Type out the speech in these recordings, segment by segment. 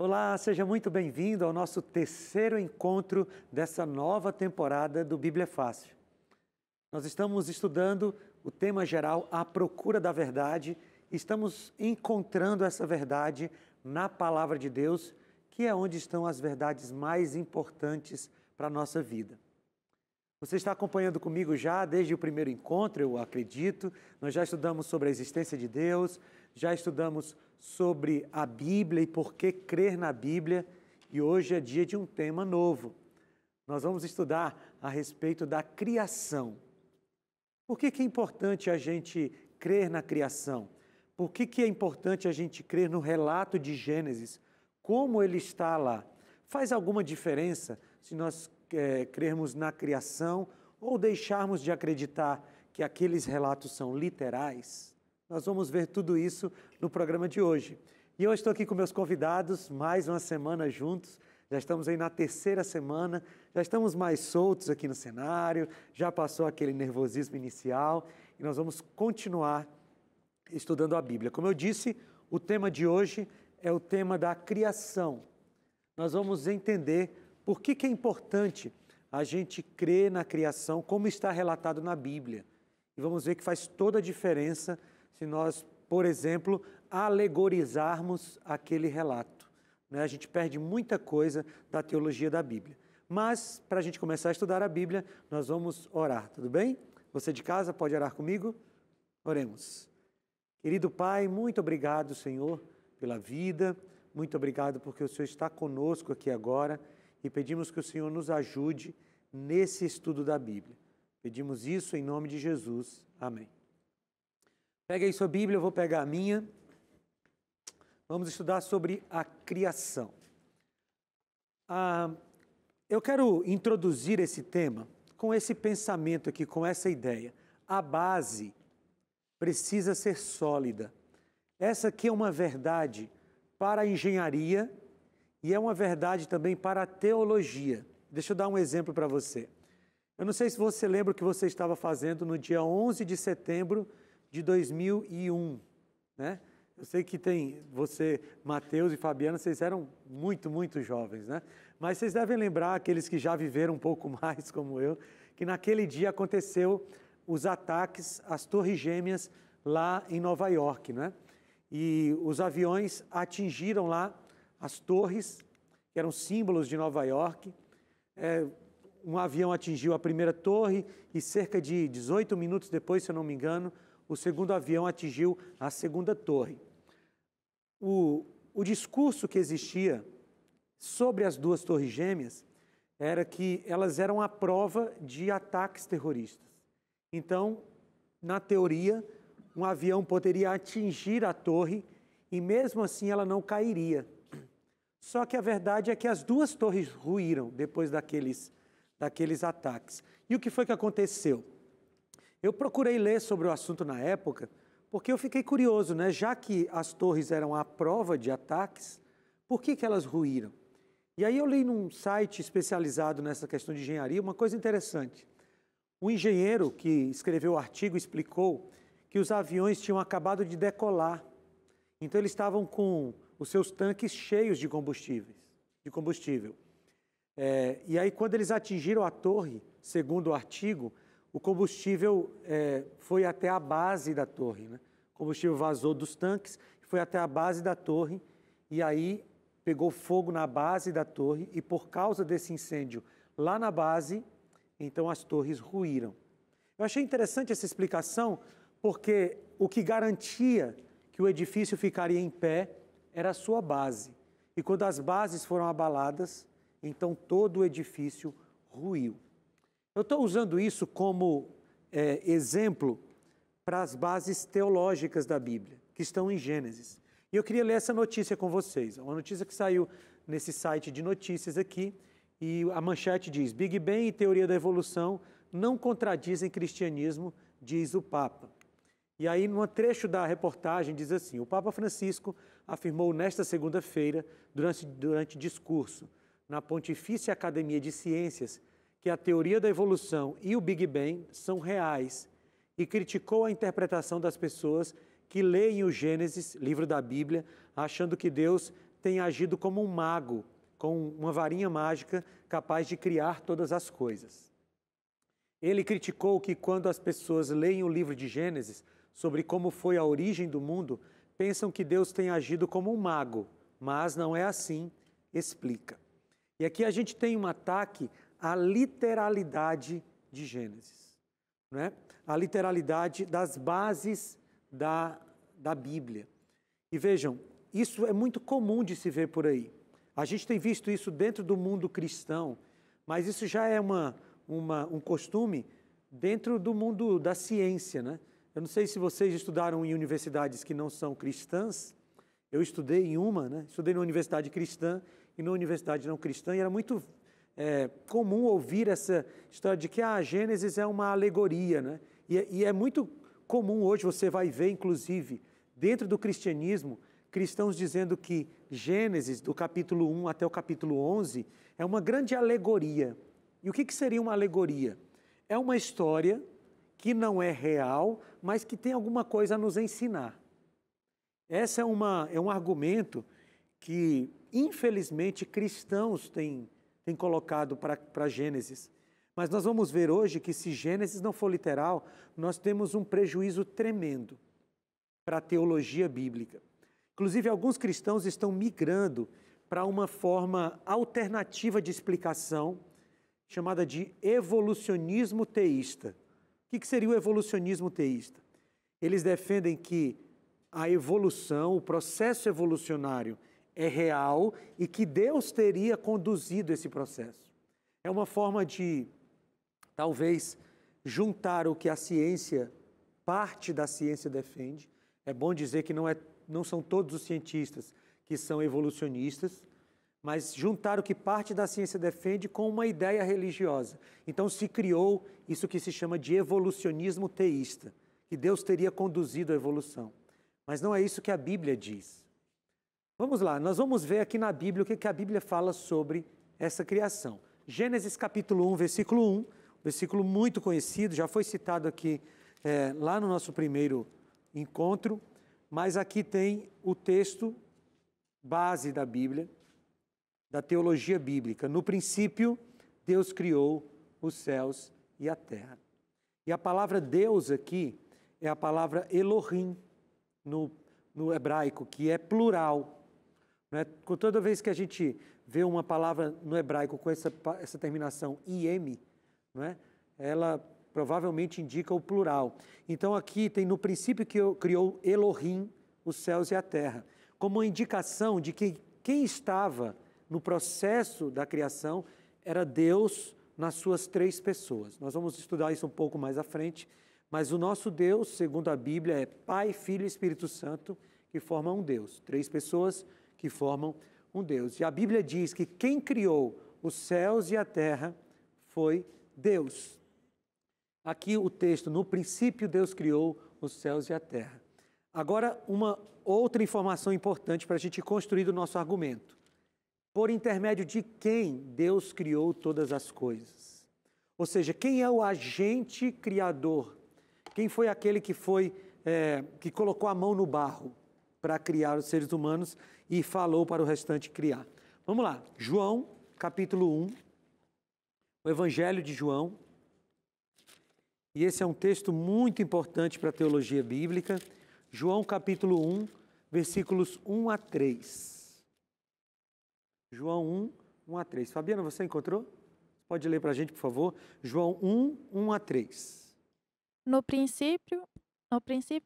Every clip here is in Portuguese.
Olá, seja muito bem-vindo ao nosso terceiro encontro dessa nova temporada do Bíblia Fácil. Nós estamos estudando o tema geral, a procura da verdade. Estamos encontrando essa verdade na Palavra de Deus, que é onde estão as verdades mais importantes para a nossa vida. Você está acompanhando comigo já desde o primeiro encontro, eu acredito. Nós já estudamos sobre a existência de Deus, já estudamos sobre a Bíblia e por que crer na Bíblia. E hoje é dia de um tema novo. Nós vamos estudar a respeito da criação. Por que é importante a gente crer na criação? Por que é importante a gente crer no relato de Gênesis? Como ele está lá? Faz alguma diferença se nós crermos na criação ou deixarmos de acreditar que aqueles relatos são literais? Nós vamos ver tudo isso no programa de hoje. E eu estou aqui com meus convidados, mais uma semana juntos. Já estamos aí na terceira semana, já estamos mais soltos aqui no cenário, já passou aquele nervosismo inicial e nós vamos continuar estudando a Bíblia. Como eu disse, o tema de hoje é o tema da criação. Nós vamos entender por que é importante a gente crer na criação, como está relatado na Bíblia. E vamos ver que faz toda a diferença se nós, por exemplo, alegorizarmos aquele relato. A gente perde muita coisa da teologia da Bíblia. Mas, para a gente começar a estudar a Bíblia, nós vamos orar, tudo bem? Você de casa pode orar comigo? Oremos. Querido Pai, muito obrigado, Senhor, pela vida. Muito obrigado porque o Senhor está conosco aqui agora e pedimos que o Senhor nos ajude nesse estudo da Bíblia. Pedimos isso em nome de Jesus. Amém. Pega aí sua Bíblia, eu vou pegar a minha. Vamos estudar sobre a criação. Eu quero introduzir esse tema com esse pensamento aqui, com essa ideia. A base precisa ser sólida. Essa aqui é uma verdade para a engenharia e é uma verdade também para a teologia. Deixa eu dar um exemplo para você. Eu não sei se você lembra o que você estava fazendo no dia 11 de setembro de 2001, né? Eu sei que tem você, Mateus e Fabiana, vocês eram muito jovens, né? Mas vocês devem lembrar, aqueles que já viveram um pouco mais como eu, que naquele dia aconteceu os ataques às Torres Gêmeas lá em Nova York, né? E os aviões atingiram lá as torres, que eram símbolos de Nova York. Um avião atingiu a primeira torre e cerca de 18 minutos depois, se eu não me engano, o segundo avião atingiu a segunda torre. O discurso que existia sobre as duas torres gêmeas era que elas eram a prova de ataques terroristas. Então, na teoria, um avião poderia atingir a torre e mesmo assim ela não cairia. Só que a verdade é que as duas torres ruíram depois daqueles ataques. E o que foi que aconteceu? Eu procurei ler sobre o assunto na época, porque eu fiquei curioso, né? Já que as torres eram a prova de ataques, por que elas ruíram? E aí eu li num site especializado nessa questão de engenharia uma coisa interessante. O engenheiro que escreveu o artigo explicou que os aviões tinham acabado de decolar. Então eles estavam com os seus tanques cheios de combustível. E aí quando eles atingiram a torre, segundo o artigo, o combustível foi até a base da torre, né? O combustível vazou dos tanques, foi até a base da torre e aí pegou fogo na base da torre e por causa desse incêndio lá na base, então as torres ruíram. Eu achei interessante essa explicação porque o que garantia que o edifício ficaria em pé era a sua base. E quando as bases foram abaladas, então todo o edifício ruiu. Eu estou usando isso como exemplo para as bases teológicas da Bíblia, que estão em Gênesis. E eu queria ler essa notícia com vocês. Uma notícia que saiu nesse site de notícias aqui, e a manchete diz: Big Bang e teoria da evolução não contradizem cristianismo, diz o Papa. E aí, num trecho da reportagem, diz assim: o Papa Francisco afirmou nesta segunda-feira, durante discurso, na Pontifícia Academia de Ciências, que a teoria da evolução e o Big Bang são reais e criticou a interpretação das pessoas que leem o Gênesis, livro da Bíblia, achando que Deus tem agido como um mago, com uma varinha mágica capaz de criar todas as coisas. Ele criticou que quando as pessoas leem o livro de Gênesis sobre como foi a origem do mundo, pensam que Deus tem agido como um mago, mas não é assim, explica. E aqui a gente tem um ataque à literalidade de Gênesis, né? A literalidade das bases da Bíblia. E vejam, isso é muito comum de se ver por aí. A gente tem visto isso dentro do mundo cristão, mas isso já é um costume dentro do mundo da ciência, né? Eu não sei se vocês estudaram em universidades que não são cristãs. Eu estudei em uma, né? Estudei na universidade cristã e na universidade não cristã, e era muito comum ouvir essa história de que a Gênesis é uma alegoria, né? E é muito comum hoje, você vai ver, inclusive, dentro do cristianismo, cristãos dizendo que Gênesis, do capítulo 1 até o capítulo 11, é uma grande alegoria. E o que seria uma alegoria? É uma história que não é real, mas que tem alguma coisa a nos ensinar. Esse é um argumento que, infelizmente, cristãos têm colocado para Gênesis. Mas nós vamos ver hoje que, se Gênesis não for literal, nós temos um prejuízo tremendo para a teologia bíblica. Inclusive, alguns cristãos estão migrando para uma forma alternativa de explicação, chamada de evolucionismo teísta. O que seria o evolucionismo teísta? Eles defendem que a evolução, o processo evolucionário é real e que Deus teria conduzido esse processo. É uma forma de, talvez, juntar o que a ciência, parte da ciência defende. É bom dizer que não são todos os cientistas que são evolucionistas, mas juntar o que parte da ciência defende com uma ideia religiosa. Então se criou isso que se chama de evolucionismo teísta, que Deus teria conduzido a evolução. Mas não é isso que a Bíblia diz. Vamos lá, nós vamos ver aqui na Bíblia o que a Bíblia fala sobre essa criação. Gênesis capítulo 1, versículo 1, versículo muito conhecido, já foi citado aqui lá no nosso primeiro encontro, mas aqui tem o texto base da Bíblia, da teologia bíblica. No princípio, Deus criou os céus e a terra. E a palavra Deus aqui é a palavra Elohim, no hebraico, que é plural. Né? Toda vez que a gente vê uma palavra no hebraico com essa terminação im, né? Ela provavelmente indica o plural. Então aqui tem no princípio que criou Elohim os céus e a terra, como uma indicação de que quem estava no processo da criação era Deus nas suas três pessoas. Nós vamos estudar isso um pouco mais à frente, mas o nosso Deus, segundo a Bíblia, é Pai, Filho e Espírito Santo, que formam um Deus. Três pessoas que formam um Deus. E a Bíblia diz que quem criou os céus e a terra foi Deus. Aqui o texto, no princípio Deus criou os céus e a terra. Agora, uma outra informação importante para a gente construir o nosso argumento. Por intermédio de quem Deus criou todas as coisas? Ou seja, quem é o agente criador? Quem foi aquele que colocou a mão no barro para criar os seres humanos e falou para o restante criar? Vamos lá, João, capítulo 1, o Evangelho de João. E esse é um texto muito importante para a teologia bíblica. João, capítulo 1, versículos 1 a 3. João 1, 1 a 3. Fabiana, você encontrou? Pode ler para a gente, por favor. João 1, 1 a 3. No princípio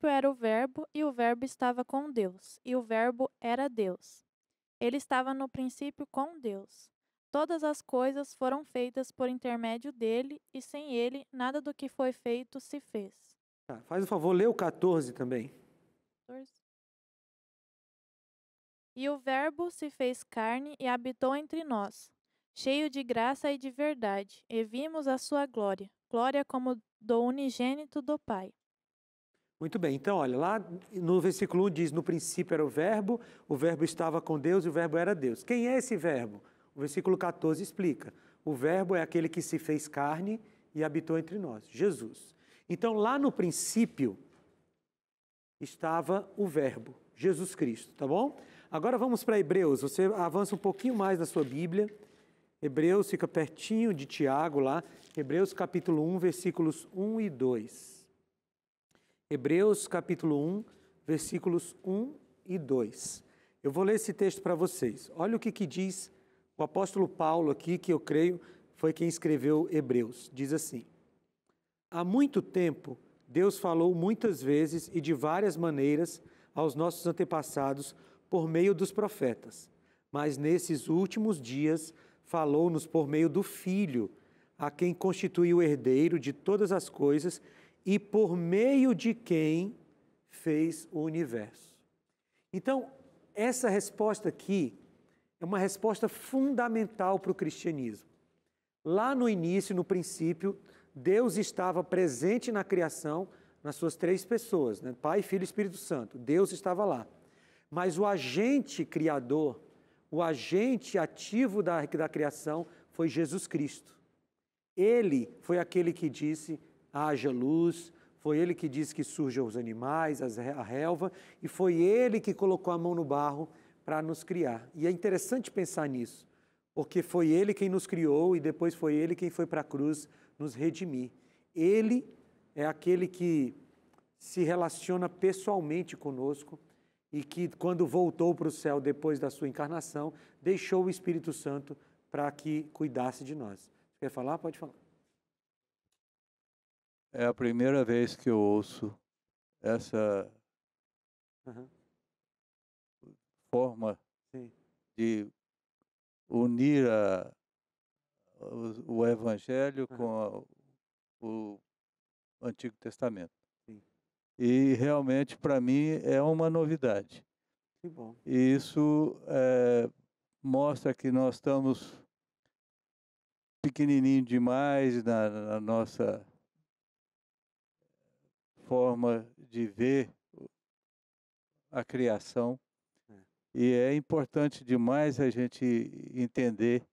era o Verbo, e o Verbo estava com Deus, e o Verbo era Deus. Ele estava no princípio com Deus. Todas as coisas foram feitas por intermédio dele, e sem ele, nada do que foi feito se fez. Faz o favor, lê o 14 também. 14. E o Verbo se fez carne e habitou entre nós, cheio de graça e de verdade, e vimos a sua glória, glória como do unigênito do Pai. Muito bem, então olha, lá no versículo 1 diz, no princípio era o Verbo estava com Deus e o Verbo era Deus. Quem é esse Verbo? O versículo 14 explica, o Verbo é aquele que se fez carne e habitou entre nós, Jesus. Então lá no princípio estava o Verbo, Jesus Cristo, tá bom? Agora vamos para Hebreus. Você avança um pouquinho mais na sua Bíblia. Hebreus fica pertinho de Tiago lá. Hebreus capítulo 1, versículos 1 e 2. Hebreus capítulo 1, versículos 1 e 2. Eu vou ler esse texto para vocês. Olha o que diz o apóstolo Paulo aqui, que eu creio foi quem escreveu Hebreus. Diz assim: há muito tempo, Deus falou muitas vezes e de várias maneiras aos nossos antepassados por meio dos profetas. Mas nesses últimos dias falou-nos por meio do Filho, a quem constituiu o herdeiro de todas as coisas e por meio de quem fez o universo. Então, essa resposta aqui é uma resposta fundamental para o cristianismo. Lá no início, no princípio, Deus estava presente na criação, nas suas três pessoas, né? Pai, Filho e Espírito Santo. Deus estava lá. Mas o agente criador, o agente ativo da criação foi Jesus Cristo. Ele foi aquele que disse, haja luz, foi ele que disse que surjam os animais, a relva, e foi ele que colocou a mão no barro para nos criar. E é interessante pensar nisso, porque foi ele quem nos criou e depois foi ele quem foi para a cruz nos redimir. Ele é aquele que se relaciona pessoalmente conosco e que, quando voltou para o céu depois da sua encarnação, deixou o Espírito Santo para que cuidasse de nós. Quer falar? Pode falar. É a primeira vez que eu ouço essa forma Sim. de unir o Evangelho com o Antigo Testamento. Sim. E realmente, para mim, é uma novidade. Que bom. E isso mostra que nós estamos pequenininho demais na nossa forma de ver a criação. E é importante demais a gente entender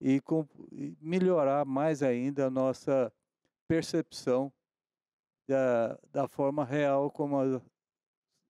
e melhorar mais ainda a nossa percepção da forma real como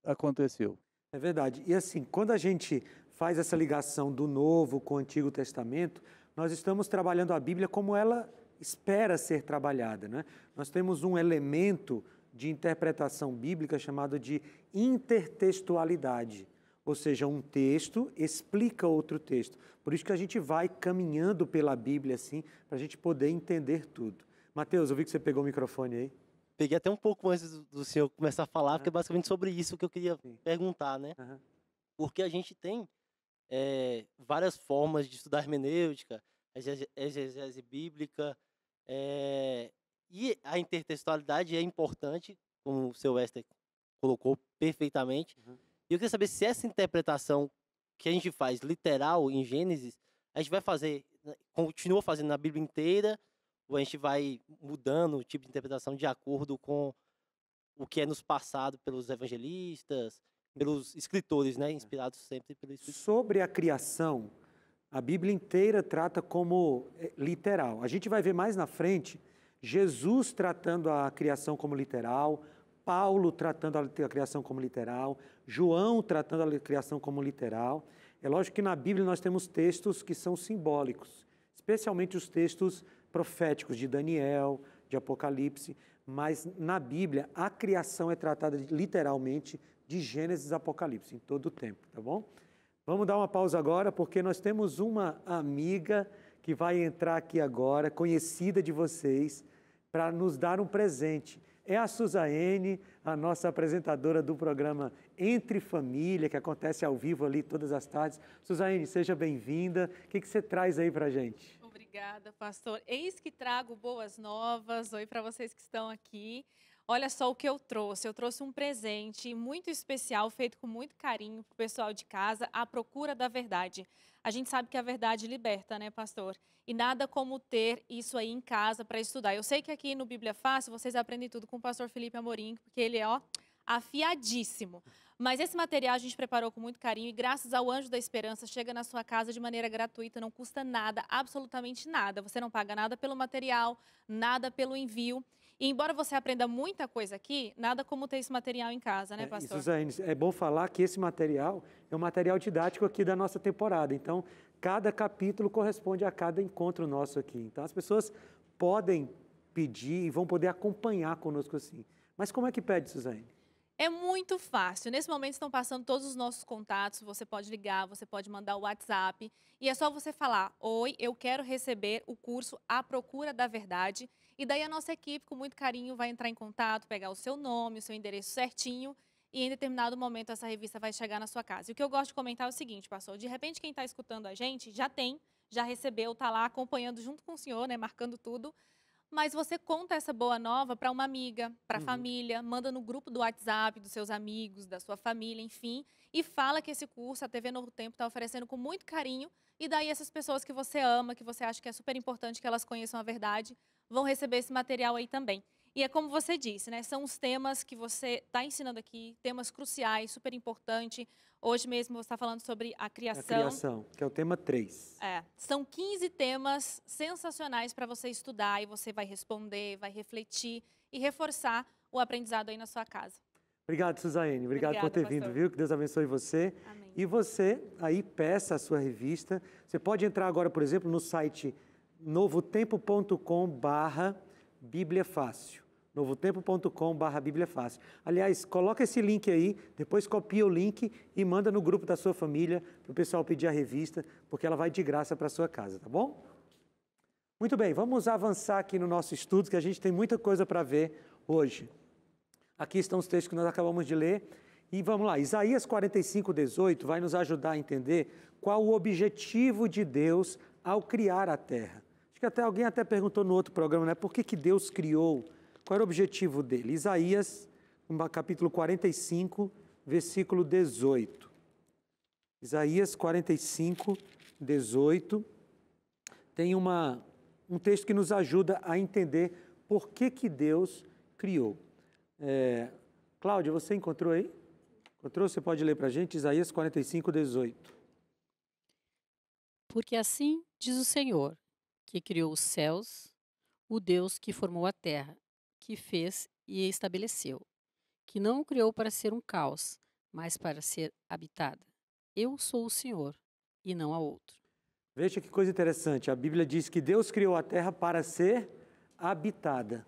aconteceu. É verdade. E assim, quando a gente faz essa ligação do Novo com o Antigo Testamento, nós estamos trabalhando a Bíblia como ela espera ser trabalhada, né? Nós temos um elemento de interpretação bíblica chamado de intertextualidade, ou seja, um texto explica outro texto. Por isso que a gente vai caminhando pela Bíblia assim, para a gente poder entender tudo. Mateus, eu vi que você pegou o microfone aí. Peguei até um pouco antes do senhor começar a falar, porque é basicamente sobre isso que eu queria perguntar, né? Porque a gente tem várias formas de estudar hermenêutica, exegese bíblica, e a intertextualidade é importante, como o seu Wester colocou perfeitamente. E eu queria saber se essa interpretação que a gente faz literal em Gênesis, a gente vai fazer, continua fazendo na Bíblia inteira, ou a gente vai mudando o tipo de interpretação de acordo com o que é nos passado pelos evangelistas, pelos escritores, né? Inspirados sempre pelo Espírito. Sobre a criação, a Bíblia inteira trata como literal. A gente vai ver mais na frente Jesus tratando a criação como literal, Paulo tratando a criação como literal, João tratando a criação como literal. É lógico que na Bíblia nós temos textos que são simbólicos, especialmente os textos proféticos de Daniel, de Apocalipse, mas na Bíblia a criação é tratada literalmente de Gênesis a Apocalipse, em todo o tempo, tá bom? Vamos dar uma pausa agora, porque nós temos uma amiga que vai entrar aqui agora, conhecida de vocês, para nos dar um presente. É a Suzaene, a nossa apresentadora do programa Entre Família, que acontece ao vivo ali todas as tardes. Suzaene, seja bem-vinda. O que você traz aí para a gente? Obrigada, pastor. Eis que trago boas novas. Oi para vocês que estão aqui. Olha só o que eu trouxe. Eu trouxe um presente muito especial, feito com muito carinho para o pessoal de casa, à procura da verdade. A gente sabe que a verdade liberta, né, pastor? E nada como ter isso aí em casa para estudar. Eu sei que aqui no Bíblia Fácil vocês aprendem tudo com o pastor Felipe Amorim, porque ele é, afiadíssimo. Mas esse material a gente preparou com muito carinho e graças ao Anjo da Esperança chega na sua casa de maneira gratuita, não custa nada, absolutamente nada. Você não paga nada pelo material, nada pelo envio. E embora você aprenda muita coisa aqui, nada como ter esse material em casa, né, pastor? Suzane, é bom falar que esse material é um material didático aqui da nossa temporada. Então, cada capítulo corresponde a cada encontro nosso aqui. Então, as pessoas podem pedir e vão poder acompanhar conosco assim. Mas como é que pede, Suzane? É muito fácil. Nesse momento estão passando todos os nossos contatos. Você pode ligar, você pode mandar o WhatsApp. E é só você falar: oi, eu quero receber o curso A Procura da Verdade. E daí a nossa equipe, com muito carinho, vai entrar em contato, pegar o seu nome, o seu endereço certinho. E em determinado momento essa revista vai chegar na sua casa. E o que eu gosto de comentar é o seguinte, pastor: de repente quem está escutando a gente já recebeu, está lá acompanhando junto com o senhor, né, marcando tudo. Mas você conta essa boa nova para uma amiga, para a família, manda no grupo do WhatsApp dos seus amigos, da sua família, enfim, e fala que esse curso a TV Novo Tempo está oferecendo com muito carinho, e daí essas pessoas que você ama, que você acha que é super importante que elas conheçam a verdade, vão receber esse material aí também. E é como você disse, né? São os temas que você está ensinando aqui, temas cruciais, super importante. Hoje mesmo você está falando sobre a criação. A criação, que é o tema 3. São 15 temas sensacionais para você estudar e você vai responder, vai refletir e reforçar o aprendizado aí na sua casa. Obrigado, Suzane. Obrigado por ter vindo, viu? Que Deus abençoe você. Amém. E você aí peça a sua revista. Você pode entrar agora, por exemplo, no site novotempo.com/Bíblia Fácil. novotempo.com/Bíblia Fácil. Aliás, coloca esse link aí, depois copia o link e manda no grupo da sua família para o pessoal pedir a revista, porque ela vai de graça para a sua casa, tá bom? Muito bem, vamos avançar aqui no nosso estudo, que a gente tem muita coisa para ver hoje. Aqui estão os textos que nós acabamos de ler. E vamos lá, Isaías 45:18 vai nos ajudar a entender qual o objetivo de Deus ao criar a terra. Acho que alguém até perguntou no outro programa, né? Por que Deus criou? Qual era o objetivo dele? Isaías, capítulo 45, versículo 18. Isaías 45, 18. Tem um texto que nos ajuda a entender por que Deus criou. Cláudia, você encontrou aí? Encontrou? Você pode ler para a gente? Isaías 45, 18. Porque assim diz o Senhor, que criou os céus, o Deus que formou a terra, que fez e estabeleceu, que não o criou para ser um caos, mas para ser habitada. Eu sou o Senhor, e não há outro. Veja que coisa interessante, a Bíblia diz que Deus criou a terra para ser habitada.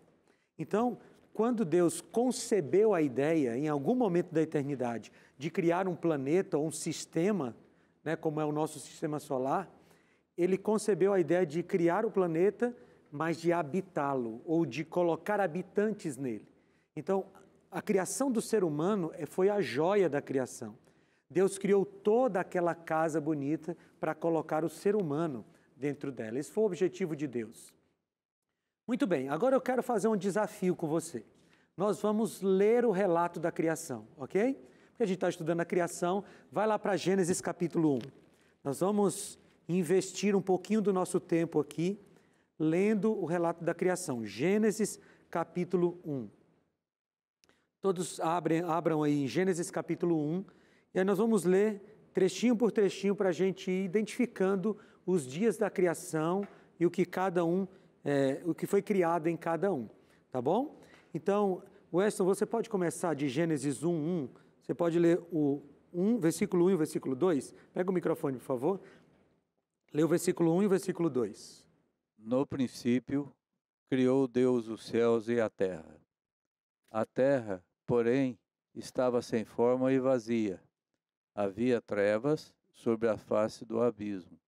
Então, quando Deus concebeu a ideia, em algum momento da eternidade, de criar um planeta ou um sistema, né, como é o nosso sistema solar, Ele concebeu a ideia de criar o planeta, mas de habitá-lo, ou de colocar habitantes nele. Então, a criação do ser humano foi a joia da criação. Deus criou toda aquela casa bonita para colocar o ser humano dentro dela. Esse foi o objetivo de Deus. Muito bem, agora eu quero fazer um desafio com você. Nós vamos ler o relato da criação, ok? Porque a gente está estudando a criação, vai lá para Gênesis capítulo 1. Nós vamos investir um pouquinho do nosso tempo aqui, lendo o relato da criação. Gênesis capítulo 1. Todos abram aí em Gênesis capítulo 1, e aí nós vamos ler trechinho por trechinho para a gente ir identificando os dias da criação e o que o que foi criado em cada um, tá bom? Então, Weston, você pode começar de Gênesis 1:1, você pode ler o 1, versículo 1 e o versículo 2? Pega o microfone, por favor. Lê o versículo 1 e o versículo 2. No princípio, criou Deus os céus e a terra. A terra, porém, estava sem forma e vazia. Havia trevas sobre a face do abismo,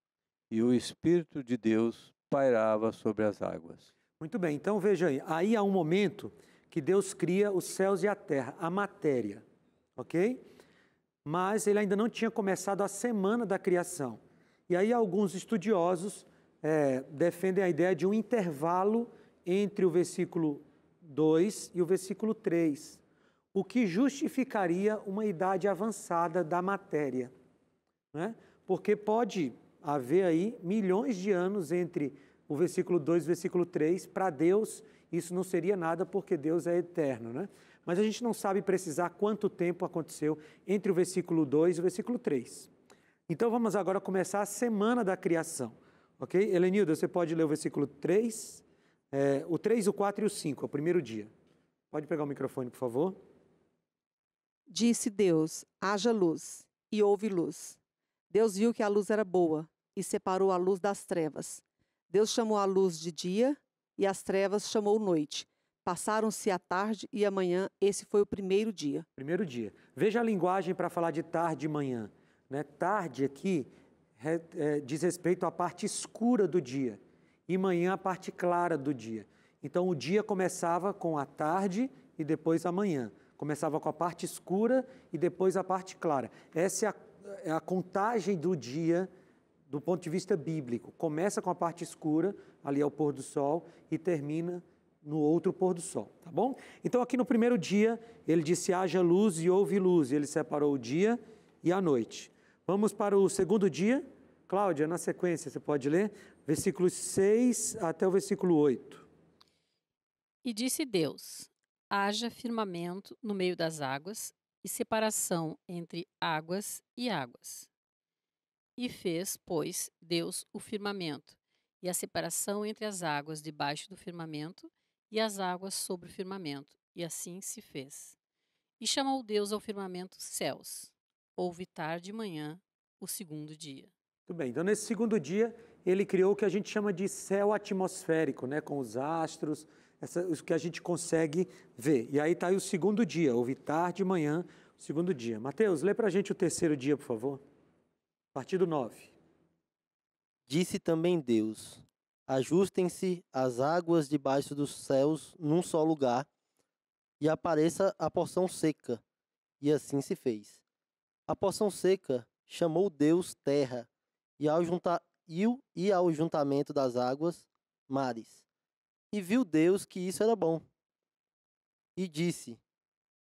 e o Espírito de Deus pairava sobre as águas. Muito bem, então veja aí há um momento que Deus cria os céus e a terra, a matéria, ok? Mas ele ainda não tinha começado a semana da criação. E aí alguns estudiosos defendem a ideia de um intervalo entre o versículo 2 e o versículo 3, o que justificaria uma idade avançada da matéria, né? Porque pode haver aí milhões de anos entre o versículo 2 e o versículo 3, para Deus isso não seria nada, porque Deus é eterno, né? Mas a gente não sabe precisar quanto tempo aconteceu entre o versículo 2 e o versículo 3. Então vamos agora começar a semana da criação, ok? Helenilda, você pode ler o versículo 3, o 3, o 4 e o 5, é o primeiro dia. Pode pegar o microfone, por favor. Disse Deus, haja luz, e houve luz. Deus viu que a luz era boa, e separou a luz das trevas. Deus chamou a luz de dia, e as trevas chamou noite. Passaram-se a tarde e a manhã, esse foi o primeiro dia. Primeiro dia. Veja a linguagem para falar de tarde e manhã. Né? Tarde aqui diz respeito à parte escura do dia, e manhã a parte clara do dia. Então o dia começava com a tarde e depois a manhã. Começava com a parte escura e depois a parte clara. Essa é a contagem do dia do ponto de vista bíblico. Começa com a parte escura, ali é o pôr do sol, e termina no outro pôr do sol, tá bom? Então aqui no primeiro dia, ele disse, haja luz e houve luz. Ele separou o dia e a noite. Vamos para o segundo dia. Cláudia, na sequência, você pode ler? Versículos 6 até o versículo 8. E disse Deus, haja firmamento no meio das águas, e separação entre águas e águas. E fez, pois, Deus o firmamento, e a separação entre as águas debaixo do firmamento, e as águas sobre o firmamento, e assim se fez. E chamou Deus ao firmamento céus. Houve tarde e manhã, o segundo dia. Muito bem, então nesse segundo dia, ele criou o que a gente chama de céu atmosférico, né, com os astros, o que a gente consegue ver. E aí está aí o segundo dia, houve tarde e manhã, o segundo dia. Mateus, lê para a gente o terceiro dia, por favor. A partir do 9. Disse também Deus, ajustem-se as águas debaixo dos céus num só lugar, e apareça a porção seca. E assim se fez. A porção seca chamou Deus terra, e ao juntamento das águas, mares. E viu Deus que isso era bom. E disse,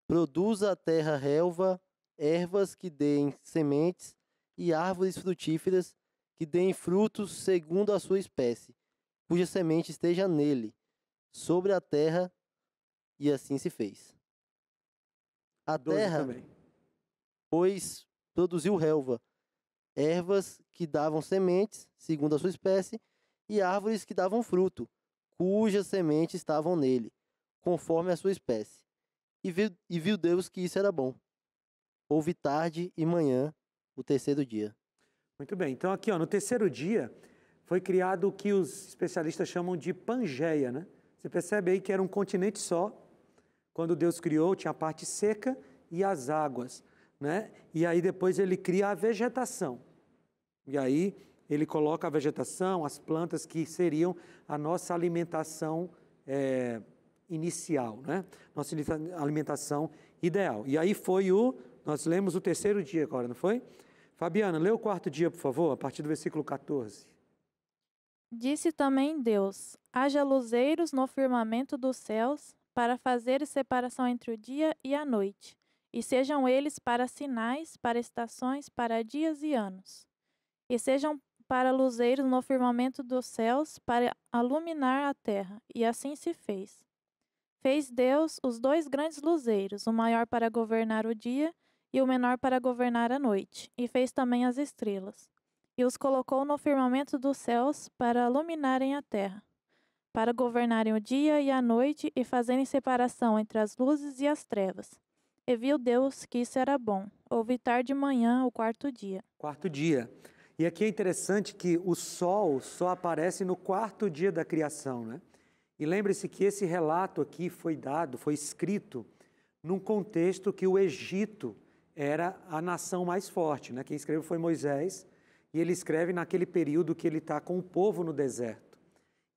produza a terra relva, ervas que deem sementes, e árvores frutíferas que deem frutos segundo a sua espécie, cuja semente esteja nele, sobre a terra, e assim se fez. A terra, pois, produziu relva, ervas que davam sementes, segundo a sua espécie, e árvores que davam fruto, cujas sementes estavam nele, conforme a sua espécie. E viu Deus que isso era bom. Houve tarde e manhã, o terceiro dia. Muito bem, então aqui no terceiro dia foi criado o que os especialistas chamam de Pangeia, né? Você percebe aí que era um continente só. Quando Deus criou, tinha a parte seca e as águas, né? E aí depois ele cria a vegetação. E aí ele coloca a vegetação, as plantas que seriam a nossa alimentação inicial, né? Nossa alimentação ideal. E aí nós lemos o terceiro dia agora, não foi? Fabiana, lê o quarto dia, por favor, a partir do versículo 14. Disse também Deus, haja luzeiros no firmamento dos céus, para fazer separação entre o dia e a noite, e sejam eles para sinais, para estações, para dias e anos. E sejam para luzeiros no firmamento dos céus, para iluminar a terra. E assim se fez. Fez Deus os dois grandes luzeiros, o maior para governar o dia e o menor para governar a noite. E fez também as estrelas. E os colocou no firmamento dos céus para iluminarem a terra, para governarem o dia e a noite e fazerem separação entre as luzes e as trevas. E viu Deus que isso era bom. Houve tarde e manhã, o quarto dia. Quarto dia. E aqui é interessante que o sol só aparece no quarto dia da criação, né? E lembre-se que esse relato aqui foi escrito num contexto que o Egito era a nação mais forte, né? Quem escreveu foi Moisés, e ele escreve naquele período que ele está com o povo no deserto.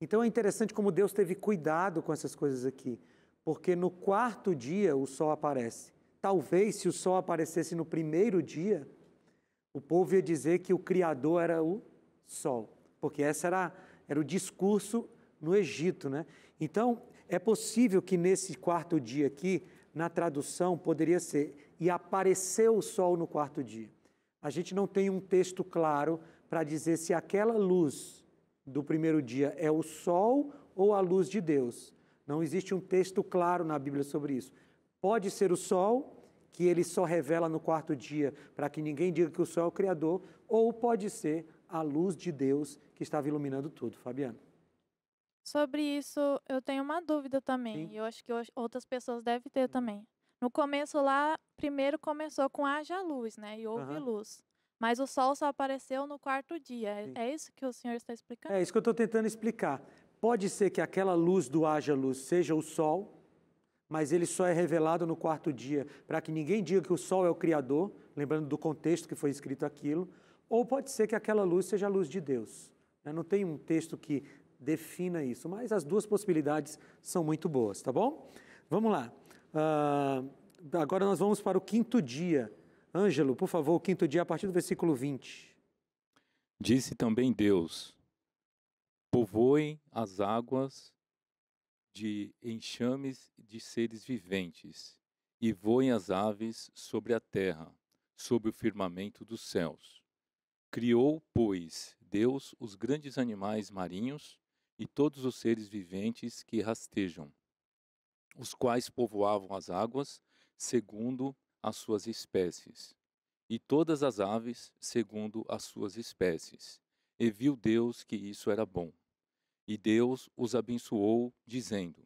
Então é interessante como Deus teve cuidado com essas coisas aqui, porque no quarto dia o sol aparece. Talvez se o sol aparecesse no primeiro dia, o povo ia dizer que o Criador era o sol, porque esse era o discurso no Egito, né? Então, é possível que nesse quarto dia aqui, na tradução, poderia ser, e apareceu o sol no quarto dia. A gente não tem um texto claro para dizer se aquela luz do primeiro dia é o sol ou a luz de Deus. Não existe um texto claro na Bíblia sobre isso. Pode ser o sol, que ele só revela no quarto dia, para que ninguém diga que o sol é o Criador, ou pode ser a luz de Deus que estava iluminando tudo. Fabiana. Sobre isso, eu tenho uma dúvida também. Sim. E eu acho que outras pessoas devem ter também. No começo lá, primeiro começou com haja luz, né? E houve Aham. luz. Mas o sol só apareceu no quarto dia. Sim. É isso que o senhor está explicando? É isso que eu estou tentando explicar. Pode ser que aquela luz do haja luz seja o sol, mas ele só é revelado no quarto dia, para que ninguém diga que o sol é o Criador, lembrando do contexto que foi escrito aquilo, ou pode ser que aquela luz seja a luz de Deus. Não tem um texto que defina isso, mas as duas possibilidades são muito boas, tá bom? Vamos lá. Agora nós vamos para o quinto dia. Ângelo, por favor, o quinto dia a partir do versículo 20. Disse também Deus: povoem as águas de enxames de seres viventes, e voem as aves sobre a terra, sobre o firmamento dos céus. Criou, pois, Deus os grandes animais marinhos e todos os seres viventes que rastejam, os quais povoavam as águas segundo as suas espécies, e todas as aves segundo as suas espécies. E viu Deus que isso era bom. E Deus os abençoou, dizendo: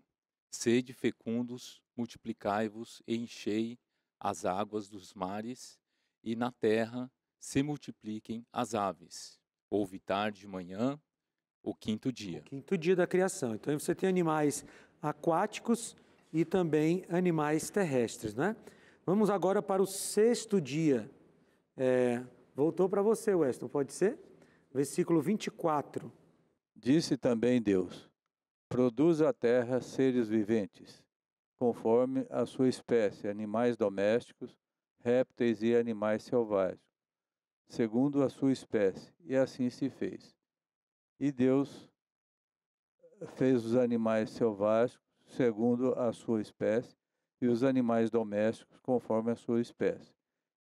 sede fecundos, multiplicai-vos e enchei as águas dos mares, e na terra se multipliquem as aves. Houve tarde e manhã, o quinto dia. O quinto dia da criação. Então você tem animais aquáticos e também animais terrestres, né? Vamos agora para o sexto dia. Voltou para você, Weston, pode ser? Versículo 24. Disse também Deus: produz a terra seres viventes, conforme a sua espécie, animais domésticos, répteis e animais selvagens, segundo a sua espécie. E assim se fez. E Deus fez os animais selvagens segundo a sua espécie, e os animais domésticos conforme a sua espécie,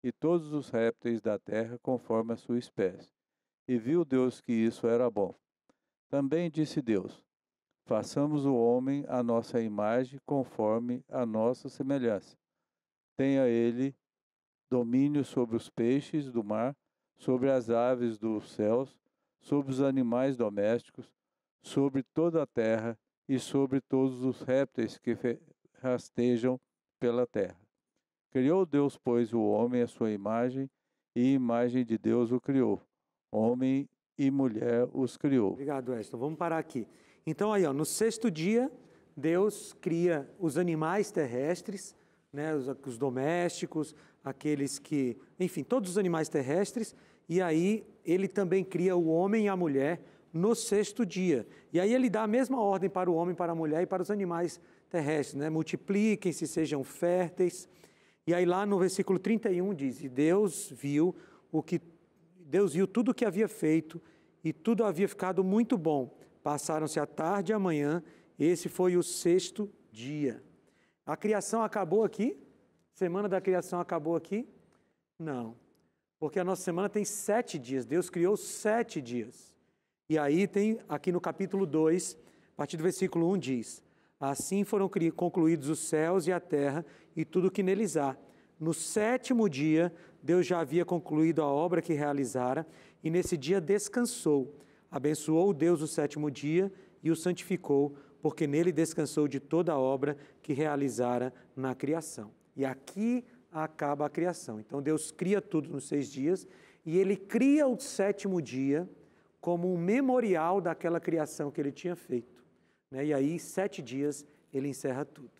e todos os répteis da terra conforme a sua espécie. E viu Deus que isso era bom. Também disse Deus: façamos o homem à nossa imagem, conforme a nossa semelhança. Tenha ele domínio sobre os peixes do mar, sobre as aves dos céus, sobre os animais domésticos, sobre toda a terra e sobre todos os répteis que rastejam pela terra. Criou Deus, pois, o homem à sua imagem, e imagem de Deus o criou. Homem e mulher os criou. Obrigado, Weston. Vamos parar aqui. Então, aí, no sexto dia, Deus cria os animais terrestres, né, os domésticos, aqueles que... Enfim, todos os animais terrestres. E aí, ele também cria o homem e a mulher no sexto dia. E aí, ele dá a mesma ordem para o homem, para a mulher e para os animais terrestres, né? Multipliquem-se, sejam férteis. E aí, lá no versículo 31 diz: e Deus viu tudo o que havia feito, e tudo havia ficado muito bom. Passaram-se a tarde e a manhã, esse foi o sexto dia. A criação acabou aqui? Semana da criação acabou aqui? Não, porque a nossa semana tem 7 dias, Deus criou 7 dias. E aí tem, aqui no capítulo 2, a partir do versículo 1 diz: assim foram concluídos os céus e a terra e tudo o que neles há. No 7º dia, Deus já havia concluído a obra que realizara, e nesse dia descansou. Abençoou Deus o 7º dia e o santificou, porque nele descansou de toda a obra que realizara na criação. E aqui acaba a criação. Então Deus cria tudo nos 6 dias, e ele cria o 7º dia como um memorial daquela criação que ele tinha feito, né? E aí, 7 dias, ele encerra tudo.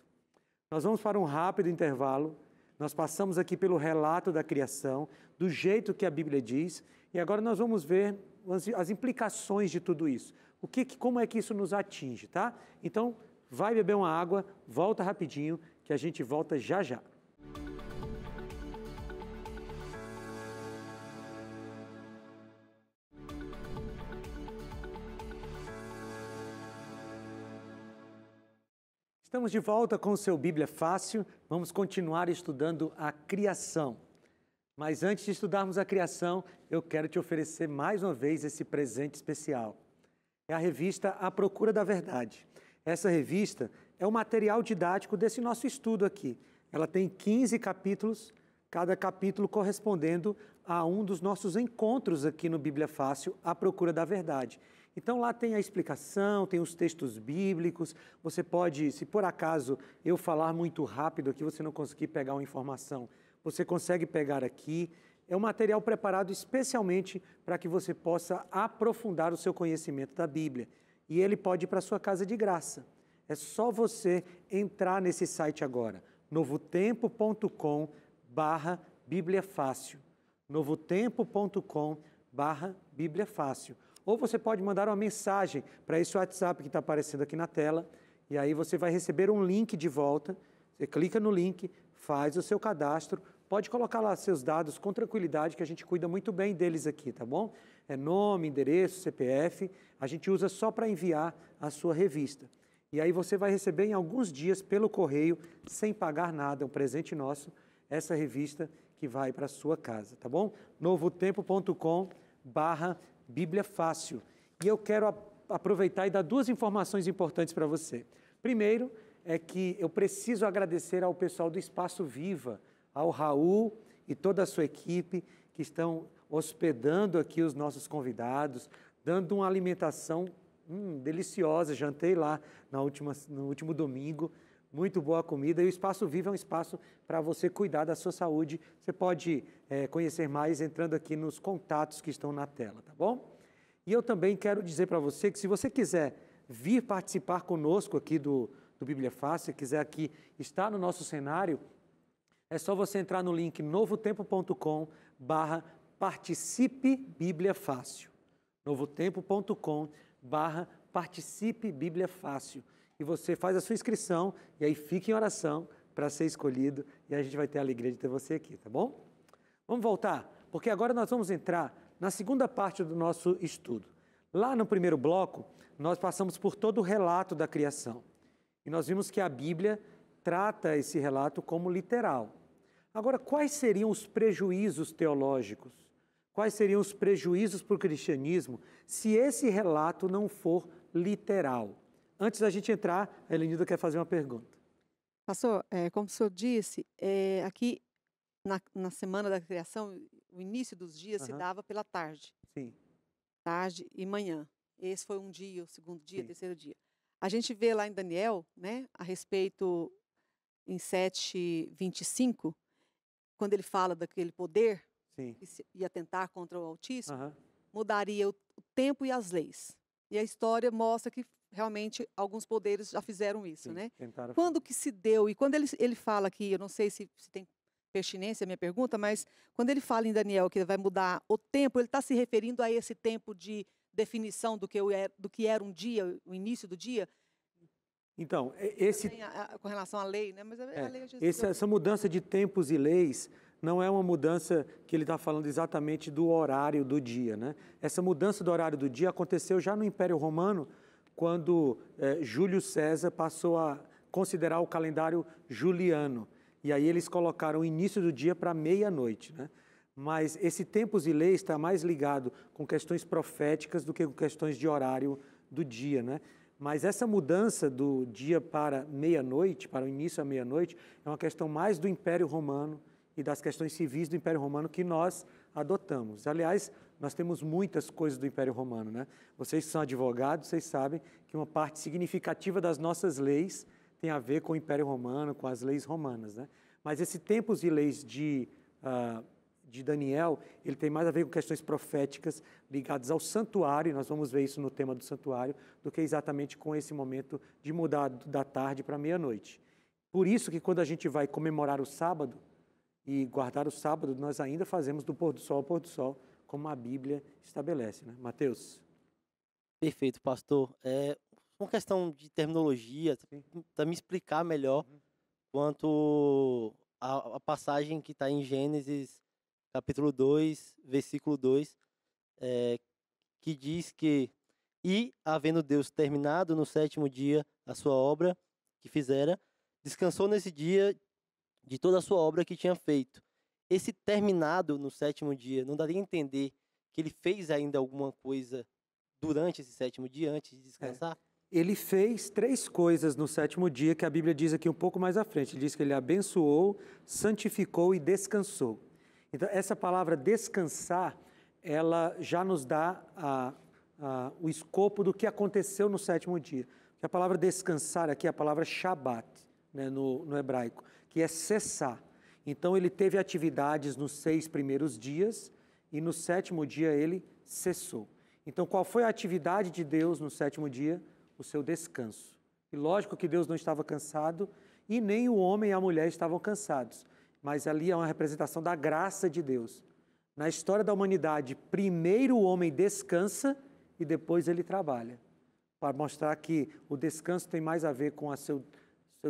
Nós vamos para um rápido intervalo. Nós passamos aqui pelo relato da criação, do jeito que a Bíblia diz, e agora nós vamos ver as implicações de tudo isso. Como é que isso nos atinge, tá? Então, vai beber uma água, volta rapidinho, que a gente volta já já. Estamos de volta com o seu Bíblia Fácil. Vamos continuar estudando a criação. Mas antes de estudarmos a criação, eu quero te oferecer mais uma vez esse presente especial. É a revista A Procura da Verdade. Essa revista é o material didático desse nosso estudo aqui. Ela tem 15 capítulos, cada capítulo correspondendo a um dos nossos encontros aqui no Bíblia Fácil, A Procura da Verdade. Então lá tem a explicação, tem os textos bíblicos, você pode, se por acaso eu falar muito rápido aqui, você não conseguir pegar uma informação, você consegue pegar aqui. É um material preparado especialmente para que você possa aprofundar o seu conhecimento da Bíblia. E ele pode ir para a sua casa de graça. É só você entrar nesse site agora, novotempo.com/Bíblia Fácil. novotempo.com/Bíblia Fácil. Ou você pode mandar uma mensagem para esse WhatsApp que está aparecendo aqui na tela, e aí você vai receber um link de volta. Você clica no link, faz o seu cadastro, pode colocar lá seus dados com tranquilidade, que a gente cuida muito bem deles aqui, tá bom? É nome, endereço, CPF, a gente usa só para enviar a sua revista. E aí você vai receber em alguns dias pelo correio, sem pagar nada, é um presente nosso, essa revista que vai para a sua casa, tá bom? novotempo.com/Bíblia Fácil. E eu quero aproveitar e dar duas informações importantes para você. Primeiro, é que eu preciso agradecer ao pessoal do Espaço Viva, ao Raul e toda a sua equipe que estão hospedando aqui os nossos convidados, dando uma alimentação deliciosa. Jantei lá no último domingo, muito boa comida. E o Espaço Viva é um espaço para você cuidar da sua saúde. Você pode conhecer mais entrando aqui nos contatos que estão na tela, tá bom? E eu também quero dizer para você que se você quiser vir participar conosco aqui do Bíblia Fácil, se quiser aqui estar no nosso cenário, é só você entrar no link novotempo.com/Participe Bíblia Fácil. novotempo.com/Participe Bíblia Fácil. E você faz a sua inscrição e aí fique em oração para ser escolhido e a gente vai ter a alegria de ter você aqui, tá bom? Vamos voltar, porque agora nós vamos entrar na segunda parte do nosso estudo. Lá no primeiro bloco, nós passamos por todo o relato da criação. E nós vimos que a Bíblia trata esse relato como literal. Agora, quais seriam os prejuízos teológicos? Quais seriam os prejuízos para o cristianismo se esse relato não for literal? Antes da gente entrar, a Helenilda quer fazer uma pergunta. Pastor, como o senhor disse, aqui na semana da criação, o início dos dias se dava pela tarde. Sim. Tarde e manhã. Esse foi um dia, o segundo dia, o terceiro dia. A gente vê lá em Daniel, né, a respeito, em 7:25, quando ele fala daquele poder Sim. que ia atentar contra o Altíssimo, mudaria o tempo e as leis. E a história mostra que realmente alguns poderes já fizeram isso, Sim, né? tentaram Quando que se deu, e quando ele fala aqui, eu não sei se tem pertinência a minha pergunta, mas quando ele fala em Daniel que vai mudar o tempo, ele está se referindo a esse tempo de definição do que era um dia, o início do dia? Então, com relação à lei, né? Mas a lei é Jesus. Essa mudança de tempos e leis não é uma mudança que ele está falando exatamente do horário do dia, né? Essa mudança do horário do dia aconteceu já no Império Romano, quando Júlio César passou a considerar o calendário juliano. E aí eles colocaram o início do dia para meia-noite, né? Mas esse tempos e leis está mais ligado com questões proféticas do que com questões de horário do dia, né? Mas essa mudança do dia para meia-noite, para o início à meia-noite, é uma questão mais do Império Romano e das questões civis do Império Romano que nós adotamos. Aliás, nós temos muitas coisas do Império Romano, né? Vocês que são advogados, vocês sabem que uma parte significativa das nossas leis tem a ver com o Império Romano, com as leis romanas, né? Mas esse tempos e leis de Daniel, ele tem mais a ver com questões proféticas ligadas ao santuário, e nós vamos ver isso no tema do santuário, do que exatamente com esse momento de mudar da tarde para meia-noite. Por isso que quando a gente vai comemorar o sábado e guardar o sábado, nós ainda fazemos do pôr do sol ao pôr do sol, como a Bíblia estabelece, né? Mateus? Perfeito, pastor. Uma questão de terminologia, para me explicar melhor quanto a passagem que está em Gênesis capítulo 2, versículo 2, que diz que, e havendo Deus terminado no sétimo dia a sua obra que fizera, descansou nesse dia de toda a sua obra que tinha feito. Esse terminado no sétimo dia, não daria a entender que ele fez ainda alguma coisa durante esse sétimo dia, antes de descansar? Ele fez 3 coisas no sétimo dia, que a Bíblia diz aqui um pouco mais à frente. Ele diz que ele abençoou, santificou e descansou. Então, essa palavra descansar, ela já nos dá o escopo do que aconteceu no sétimo dia. A palavra descansar aqui é a palavra Shabat, né, no hebraico, que é cessar. Então, ele teve atividades nos 6 primeiros dias e no sétimo dia ele cessou. Então, qual foi a atividade de Deus no sétimo dia? O seu descanso. E lógico que Deus não estava cansado e nem o homem e a mulher estavam cansados. Mas ali é uma representação da graça de Deus. Na história da humanidade, primeiro o homem descansa e depois ele trabalha. Para mostrar que o descanso tem mais a ver com o seu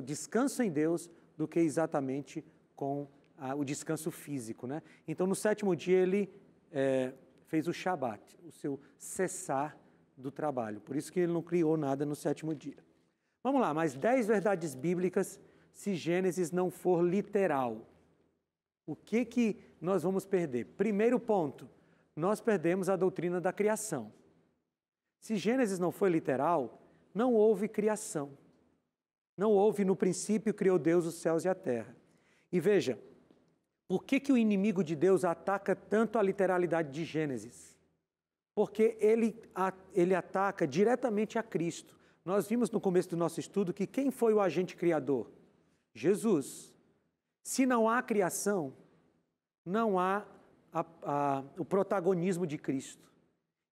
descanso em Deus do que exatamente com o descanso físico, né? Então, no sétimo dia, ele fez o Shabat, o seu cessar do trabalho. Por isso que ele não criou nada no sétimo dia. Vamos lá, mais 10 verdades bíblicas se Gênesis não for literal. O que nós vamos perder? Primeiro ponto, nós perdemos a doutrina da criação. Se Gênesis não foi literal, não houve criação. Não houve, no princípio, criou Deus os céus e a terra. E veja, por que o inimigo de Deus ataca tanto a literalidade de Gênesis? Porque ele ataca diretamente a Cristo. Nós vimos no começo do nosso estudo que quem foi o agente criador? Jesus. Se não há criação, não há o protagonismo de Cristo.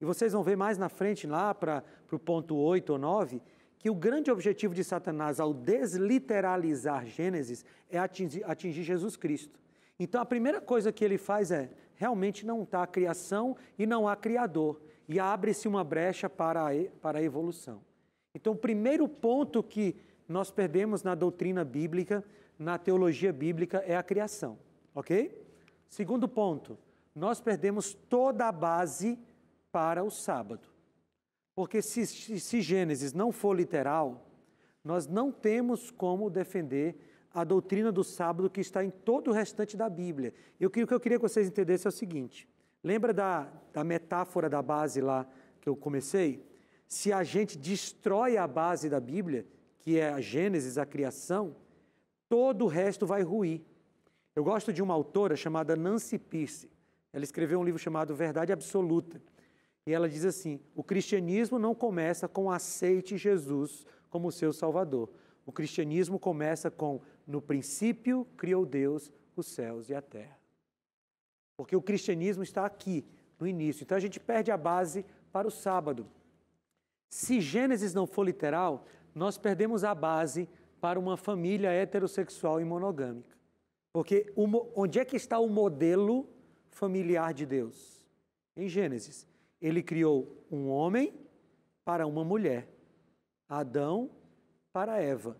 E vocês vão ver mais na frente, lá para o ponto 8 ou 9, que o grande objetivo de Satanás ao desliteralizar Gênesis é atingir Jesus Cristo. Então a primeira coisa que ele faz é, realmente não está a criação e não há criador. E abre-se uma brecha para a evolução. Então o primeiro ponto que nós perdemos na doutrina bíblica, na teologia bíblica, é a criação. Ok? Segundo ponto, nós perdemos toda a base para o sábado. Porque se Gênesis não for literal, nós não temos como defender a doutrina do sábado que está em todo o restante da Bíblia. O que eu queria que vocês entendessem é o seguinte, lembra da metáfora da base lá que eu comecei? Se a gente destrói a base da Bíblia, que é a Gênesis, a criação, todo o resto vai ruir. Eu gosto de uma autora chamada Nancy Pearce. Ela escreveu um livro chamado Verdade Absoluta. E ela diz assim, o cristianismo não começa com aceite Jesus como seu salvador. O cristianismo começa com, no princípio, criou Deus os céus e a terra. Porque o cristianismo está aqui, no início. Então a gente perde a base para o sábado. Se Gênesis não for literal, nós perdemos a base para uma família heterossexual e monogâmica. Porque onde é que está o modelo familiar de Deus? Em Gênesis. Ele criou um homem para uma mulher, Adão para Eva.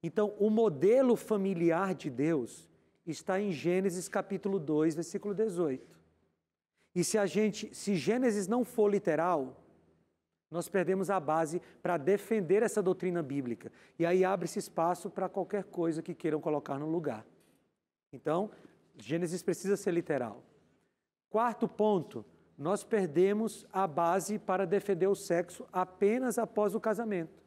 Então, o modelo familiar de Deus está em Gênesis capítulo 2, versículo 18. E se Gênesis não for literal, nós perdemos a base para defender essa doutrina bíblica. E aí abre-se espaço para qualquer coisa que queiram colocar no lugar. Então, Gênesis precisa ser literal. Quarto ponto, nós perdemos a base para defender o sexo apenas após o casamento.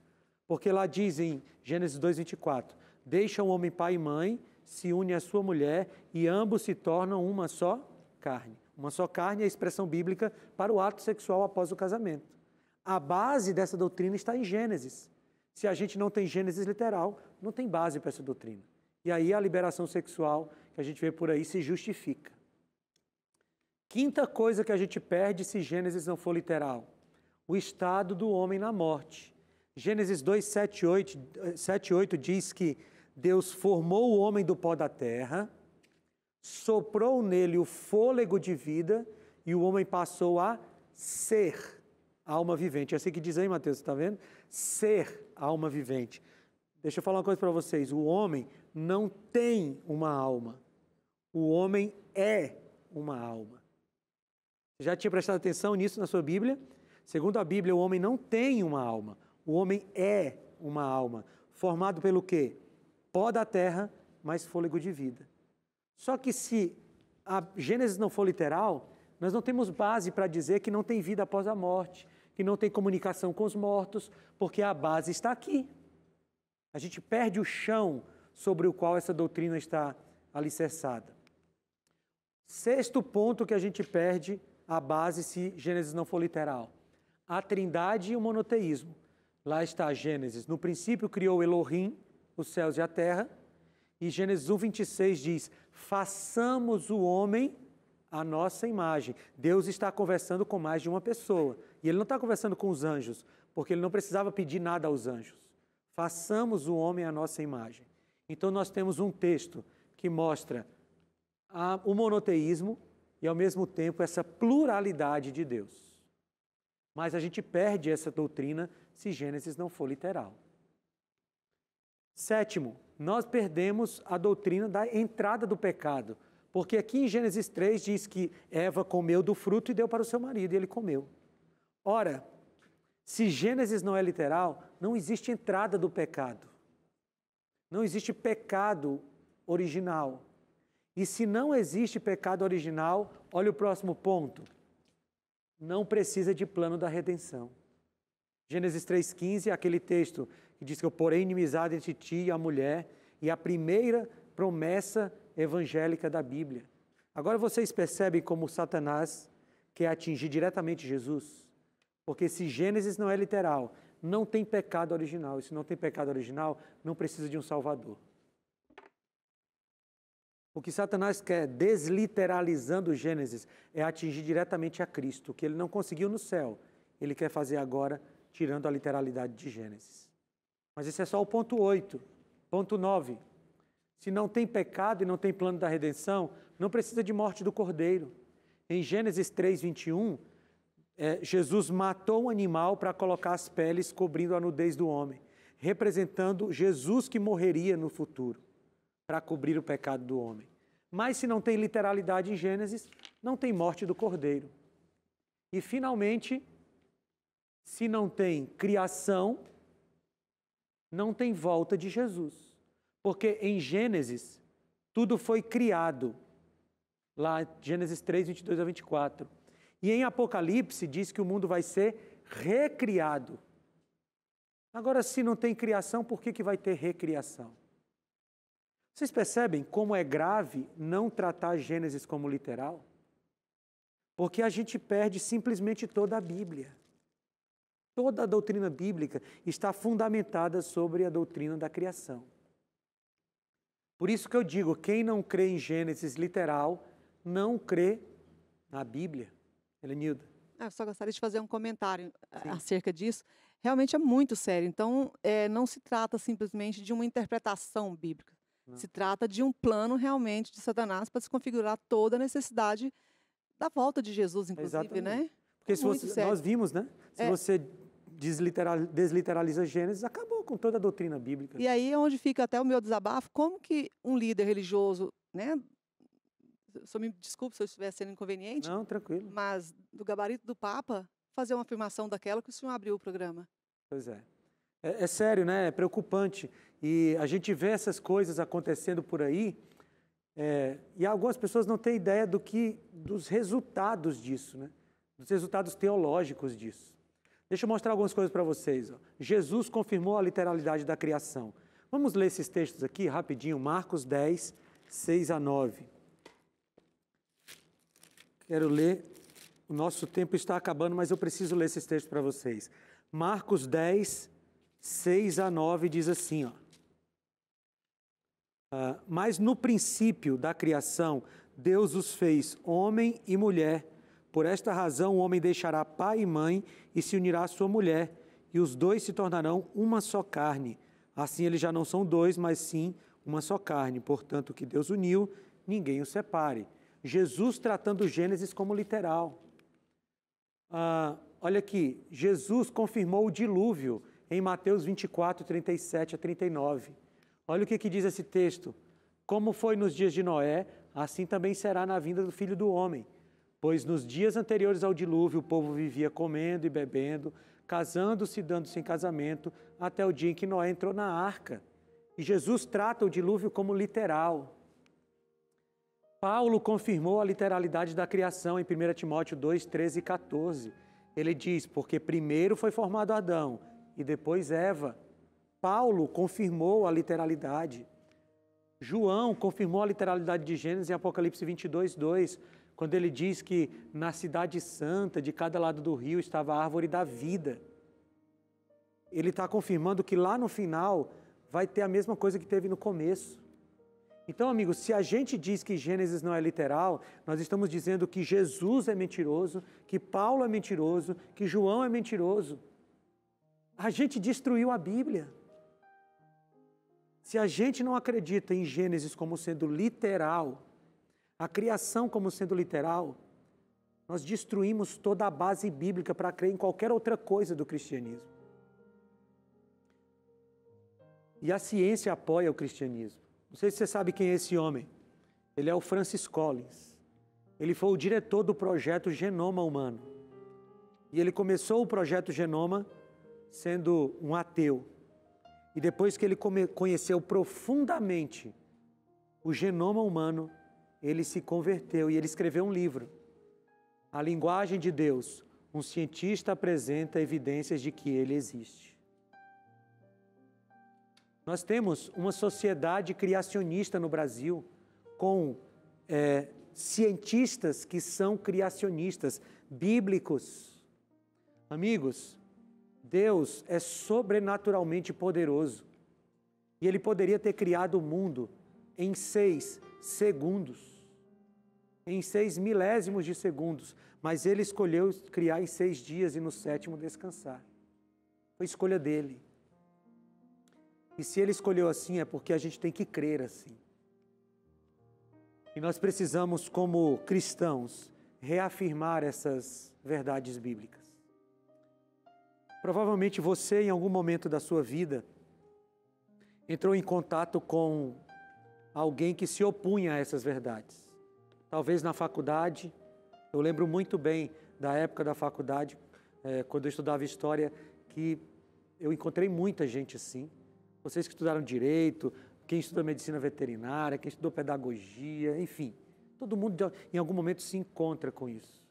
Porque lá diz em Gênesis 2:24, deixa o homem pai e mãe, se une à sua mulher e ambos se tornam uma só carne. Uma só carne é a expressão bíblica para o ato sexual após o casamento. A base dessa doutrina está em Gênesis. Se a gente não tem Gênesis literal, não tem base para essa doutrina. E aí a liberação sexual que a gente vê por aí se justifica. Quinta coisa que a gente perde se Gênesis não for literal, o estado do homem na morte. Gênesis 2, 7 e 8 diz que Deus formou o homem do pó da terra, soprou nele o fôlego de vida e o homem passou a ser alma vivente. É assim que diz aí, Mateus, está vendo? Ser alma vivente. Deixa eu falar uma coisa para vocês, o homem não tem uma alma, o homem é uma alma. Já tinha prestado atenção nisso na sua Bíblia? Segundo a Bíblia, o homem não tem uma alma. O homem é uma alma. Formado pelo quê? Pó da terra, mais fôlego de vida. Só que se a Gênesis não for literal, nós não temos base para dizer que não tem vida após a morte, que não tem comunicação com os mortos, porque a base está aqui. A gente perde o chão sobre o qual essa doutrina está alicerçada. Sexto ponto que a gente perde a base se Gênesis não for literal. a trindade e o monoteísmo. Lá está Gênesis. No princípio criou Elohim, os céus e a terra. E Gênesis 1:26 diz, façamos o homem à nossa imagem. Deus está conversando com mais de uma pessoa. E ele não está conversando com os anjos, porque ele não precisava pedir nada aos anjos. Façamos o homem à nossa imagem. Então nós temos um texto que mostra o monoteísmo e, ao mesmo tempo, essa pluralidade de Deus. Mas a gente perde essa doutrina se Gênesis não for literal. Sétimo, nós perdemos a doutrina da entrada do pecado, porque aqui em Gênesis 3 diz que Eva comeu do fruto e deu para o seu marido, e ele comeu. Ora, se Gênesis não é literal, não existe entrada do pecado. Não existe pecado original. E se não existe pecado original, olha o próximo ponto. Não precisa de plano da redenção. Gênesis 3,15 é aquele texto que diz que eu porei inimizade entre ti e a mulher, e a primeira promessa evangélica da Bíblia. Agora vocês percebem como Satanás quer atingir diretamente Jesus? Porque se Gênesis não é literal, não tem pecado original. E se não tem pecado original, não precisa de um Salvador. O que Satanás quer, desliteralizando Gênesis, é atingir diretamente a Cristo, o que ele não conseguiu no céu. Ele quer fazer agora, tirando a literalidade de Gênesis. Mas esse é só o ponto 8. Ponto 9. Se não tem pecado e não tem plano da redenção, não precisa de morte do cordeiro. Em Gênesis 3:21, Jesus matou um animal para colocar as peles cobrindo a nudez do homem, representando Jesus que morreria no futuro, para cobrir o pecado do homem. Mas se não tem literalidade em Gênesis, não tem morte do cordeiro. E finalmente, se não tem criação, não tem volta de Jesus. Porque em Gênesis, tudo foi criado. Lá, Gênesis 3, 22 a 24. E em Apocalipse diz que o mundo vai ser recriado. Agora, se não tem criação, por que vai ter recriação? Vocês percebem como é grave não tratar Gênesis como literal? Porque a gente perde simplesmente toda a Bíblia. Toda a doutrina bíblica está fundamentada sobre a doutrina da criação. Por isso que eu digo, quem não crê em Gênesis literal, não crê na Bíblia. Helenilda. Eu só gostaria de fazer um comentário acerca disso. Realmente é muito sério. Então, não se trata simplesmente de uma interpretação bíblica. Não. Se trata de um plano realmente de Satanás para desconfigurar toda a necessidade da volta de Jesus, inclusive, exatamente. Né? Porque nós vimos, né? Se você desliteraliza Gênesis, acabou com toda a doutrina bíblica. E aí é onde fica até o meu desabafo, como que um líder religioso, né? Só me desculpe se eu estiver sendo inconveniente. Não, tranquilo. Mas do gabarito do Papa, fazer uma afirmação daquela que o senhor abriu o programa. Pois é. É sério, né? É preocupante. E a gente vê essas coisas acontecendo por aí, e algumas pessoas não têm ideia dos resultados disso, né? Dos resultados teológicos disso. Deixa eu mostrar algumas coisas para vocês. Ó. Jesus confirmou a literalidade da criação. Vamos ler esses textos aqui rapidinho. Marcos 10, 6 a 9. Quero ler. O nosso tempo está acabando, mas eu preciso ler esses textos para vocês. Marcos 10, 6 a 9 diz assim, ó. Mas no princípio da criação, Deus os fez homem e mulher. Por esta razão, o homem deixará pai e mãe e se unirá à sua mulher, e os dois se tornarão uma só carne. Assim, eles já não são dois, mas sim uma só carne. Portanto, o que Deus uniu, ninguém o separe. Jesus tratando Gênesis como literal. Olha aqui, Jesus confirmou o dilúvio em Mateus 24, 37 a 39. Olha o que diz esse texto. Como foi nos dias de Noé, assim também será na vinda do Filho do Homem. Pois nos dias anteriores ao dilúvio, o povo vivia comendo e bebendo, casando-se e dando-se em casamento, até o dia em que Noé entrou na arca. E Jesus trata o dilúvio como literal. Paulo confirmou a literalidade da criação em 1 Timóteo 2, 13 e 14. Ele diz, porque primeiro foi formado Adão e depois Eva. Paulo confirmou a literalidade. João confirmou a literalidade de Gênesis em Apocalipse 22, 2, quando ele diz que na cidade santa, de cada lado do rio, estava a árvore da vida. Ele está confirmando que lá no final vai ter a mesma coisa que teve no começo. Então, amigos, se a gente diz que Gênesis não é literal, nós estamos dizendo que Jesus é mentiroso, que Paulo é mentiroso, que João é mentiroso. A gente destruiu a Bíblia. Se a gente não acredita em Gênesis como sendo literal, a criação como sendo literal, nós destruímos toda a base bíblica para crer em qualquer outra coisa do cristianismo. E a ciência apoia o cristianismo. Não sei se você sabe quem é esse homem. Ele é o Francis Collins. Ele foi o diretor do projeto Genoma Humano. E ele começou o projeto Genoma sendo um ateu. E depois que ele conheceu profundamente o genoma humano, ele se converteu e ele escreveu um livro. A Linguagem de Deus, um cientista apresenta evidências de que ele existe. Nós temos uma sociedade criacionista no Brasil, com cientistas que são criacionistas, bíblicos. Amigos, Deus é sobrenaturalmente poderoso. E Ele poderia ter criado o mundo em 6 segundos. Em 6 milésimos de segundos. Mas Ele escolheu criar em 6 dias e no 7º descansar. Foi escolha dEle. E se Ele escolheu assim, é porque a gente tem que crer assim. E nós precisamos, como cristãos, reafirmar essas verdades bíblicas. Provavelmente você, em algum momento da sua vida, entrou em contato com alguém que se opunha a essas verdades. Talvez na faculdade, eu lembro muito bem da época da faculdade, quando eu estudava História, que eu encontrei muita gente assim. Vocês que estudaram Direito, quem estuda Medicina Veterinária, quem estudou Pedagogia, enfim. Todo mundo em algum momento se encontra com isso.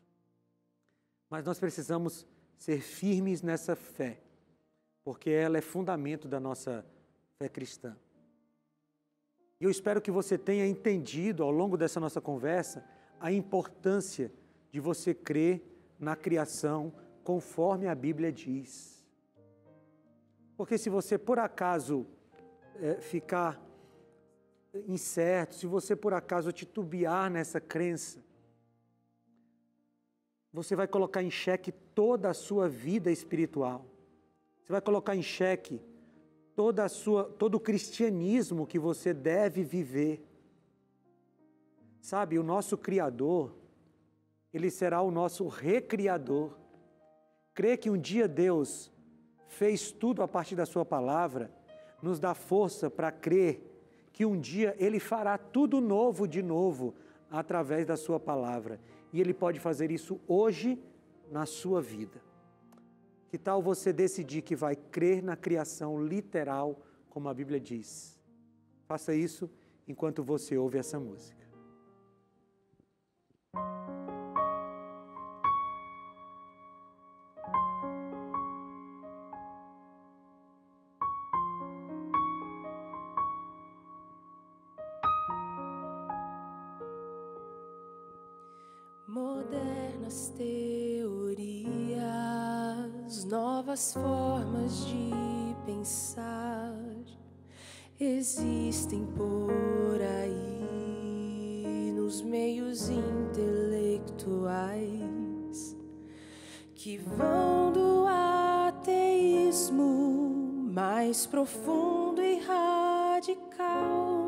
Mas nós precisamos ser firmes nessa fé, porque ela é fundamento da nossa fé cristã. E eu espero que você tenha entendido ao longo dessa nossa conversa a importância de você crer na criação conforme a Bíblia diz. Porque se você por acaso ficar incerto, se você por acaso titubear nessa crença, você vai colocar em xeque toda a sua vida espiritual. Você vai colocar em xeque todo o cristianismo que você deve viver. Sabe, o nosso Criador, Ele será o nosso recriador. Crer que um dia Deus fez tudo a partir da sua palavra, nos dá força para crer que um dia Ele fará tudo novo de novo através da sua palavra. E Ele pode fazer isso hoje na sua vida. Que tal você decidir que vai crer na criação literal, como a Bíblia diz? Faça isso enquanto você ouve essa música. Modernas teorias, novas formas de pensar existem por aí nos meios intelectuais que vão do ateísmo mais profundo e radical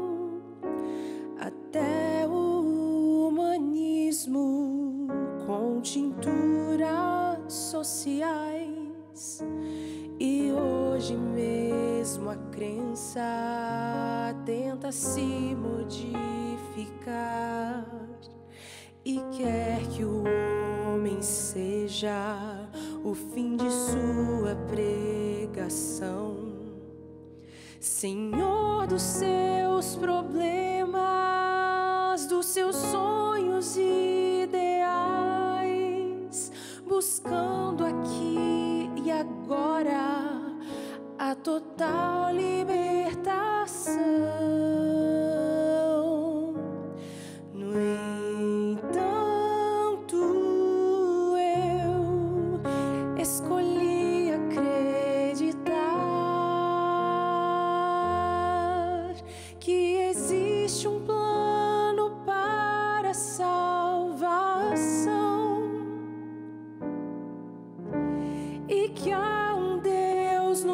até o humanismo com tinturas sociais. E hoje mesmo a crença tenta se modificar e quer que o homem seja o fim de sua pregação, senhor dos seus problemas, dos seus sonhos e ideais, buscando aqui e agora a total libertação. No entanto,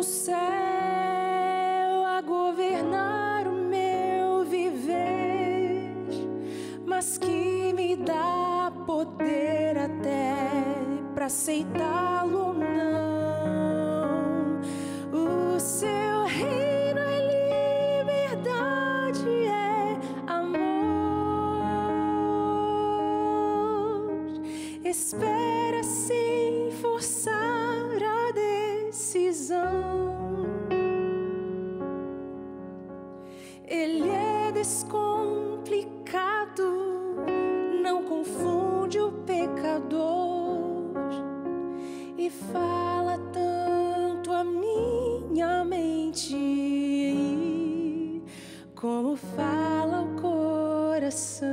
céu a governar o meu viver, mas que me dá poder até para aceitá-lo ou não. O seu reino é liberdade, é amor. Espera sem forçar a decisão. Ele é descomplicado, não confunde o pecador e fala tanto a minha mente como fala o coração.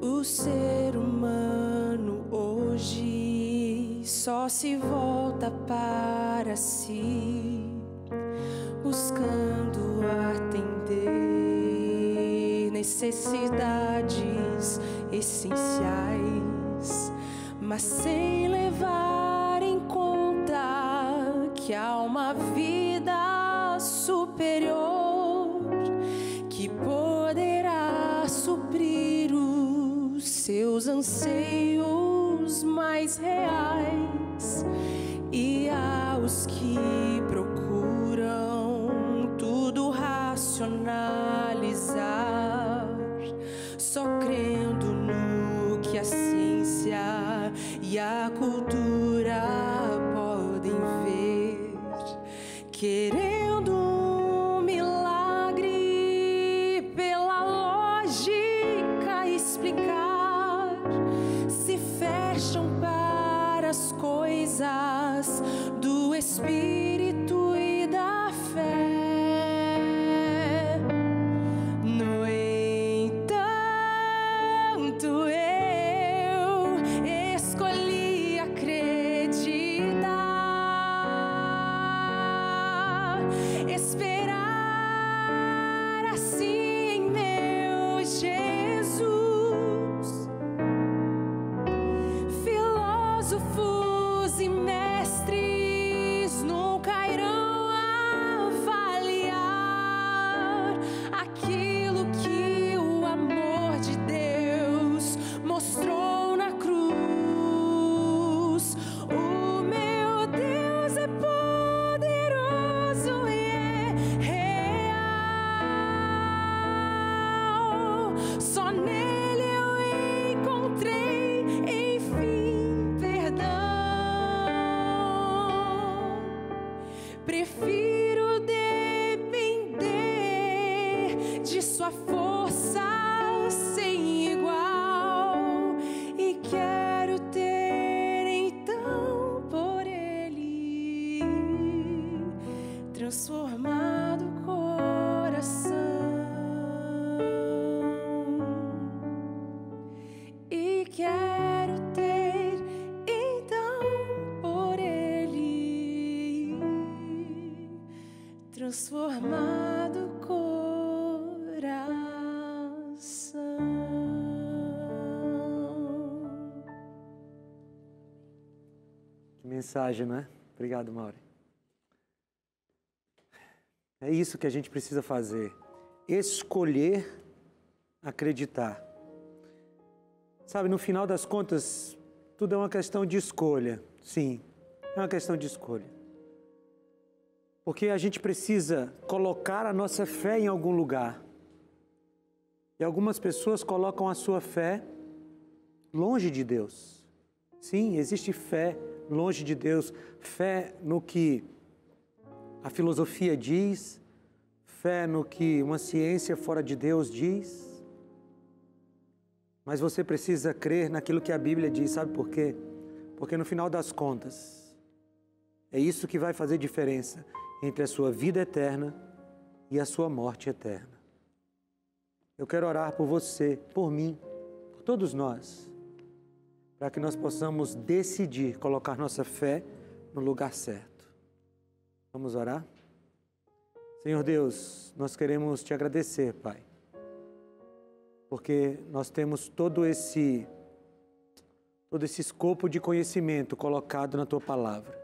O ser humano hoje só se volta para si, buscando atender necessidades essenciais, mas sem levar em conta que há uma vida superior que poderá suprir os seus anseios mais reais. E aos que procuram tudo racionalizar, só crendo no que a ciência e a cultura podem ver, querendo um milagre pela lógica explicar, se fecham para as coisas do Espírito e da fé. No entanto, eu escolhi acreditar, esperar assim em meu Jesus. Filósofos e mestres nunca irão avaliar aquilo que o amor de Deus mostrou na cruz. O meu Deus é poderoso e é real. Só nele eu encontrei, enfim, perdão. Prefiro depender de sua força sem igual e quero ter então por ele transformado o coração. E quero ter então por ele transformado o coração. Que mensagem, não é? Obrigado, Mauri. É isso que a gente precisa fazer. Escolher acreditar. Sabe, no final das contas, tudo é uma questão de escolha. Sim, é uma questão de escolha. Porque a gente precisa colocar a nossa fé em algum lugar. E algumas pessoas colocam a sua fé longe de Deus. Sim, existe fé longe de Deus. Fé no que a filosofia diz, fé no que uma ciência fora de Deus diz. Mas você precisa crer naquilo que a Bíblia diz, sabe por quê? Porque no final das contas, é isso que vai fazer diferença entre a sua vida eterna e a sua morte eterna. Eu quero orar por você, por mim, por todos nós, para que nós possamos decidir colocar nossa fé no lugar certo. Vamos orar? Senhor Deus, nós queremos te agradecer, Pai, porque nós temos todo esse escopo de conhecimento colocado na Tua Palavra.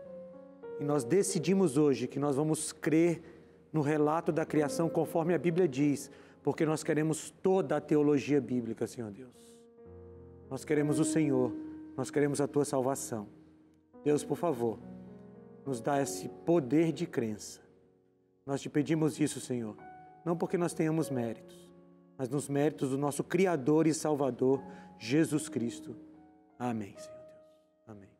E nós decidimos hoje que nós vamos crer no relato da criação conforme a Bíblia diz, porque nós queremos toda a teologia bíblica, Senhor Deus. Nós queremos o Senhor, nós queremos a Tua salvação. Deus, por favor, nos dá esse poder de crença. Nós te pedimos isso, Senhor, não porque nós tenhamos méritos, mas nos méritos do nosso Criador e Salvador, Jesus Cristo. Amém, Senhor Deus. Amém.